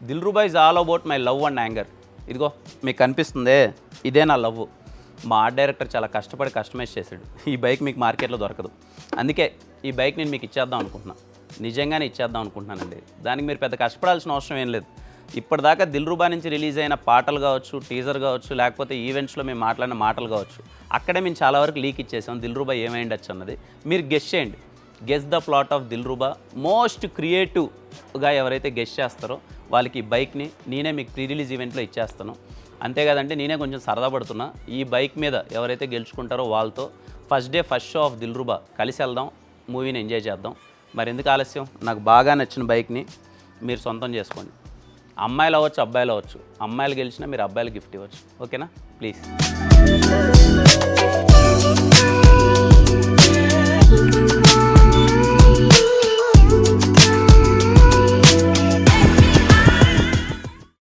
Dilruba is all about my love and anger. ఇదిగో మీకు కనిపిస్తుందే, ఇదే నా లవ్. మా ఆర్ట్ డైరెక్టర్ చాలా కష్టపడి కస్టమైజ్ చేశాడు. ఈ బైక్ మీకు మార్కెట్లో దొరకదు. అందుకే ఈ బైక్ నేను మీకు ఇచ్చేద్దాం అనుకుంటున్నాను. నిజంగానే ఇచ్చేద్దాం అనుకుంటున్నానండి. దానికి మీరు పెద్ద కష్టపడాల్సిన అవసరం ఏం లేదు. ఇప్పటిదాకా దిల్రుబా నుంచి రిలీజ్ అయిన పాటలు కావచ్చు, టీజర్ కావచ్చు, లేకపోతే ఈవెంట్స్లో మేము మాట్లాడిన మాటలు కావచ్చు, అక్కడే మేము చాలా వరకు లీక్ ఇచ్చేసాం. దిల్రుబా ఏమైండొచ్చు అన్నది మీరు గెస్ చేయండి. Guess the plot of Dilruba. Most క్రియేటివ్గా ఎవరైతే గెస్ చేస్తారో వాళ్ళకి ఈ బైక్ని నేనే మీకు ప్రీ రిలీజ్ ఈవెంట్లో ఇచ్చేస్తాను. అంతేకాదంటే నేనే కొంచెం సరదా పడుతున్నా. ఈ బైక్ మీద ఎవరైతే గెలుచుకుంటారో వాళ్ళతో first day first show off Dilruba కలిసి వెళ్దాం, మూవీని ఎంజాయ్ చేద్దాం. మరి ఎందుకు ఆలస్యం? నాకు బాగా నచ్చిన బైక్ని మీరు సొంతం చేసుకోండి. అమ్మాయిలు అవ్వచ్చు, అబ్బాయిలు అవ్వచ్చు. అమ్మాయిలు గెలిచినా మీరు అబ్బాయిలు గిఫ్ట్ ఇవ్వచ్చు. ఓకేనా? ప్లీజ్.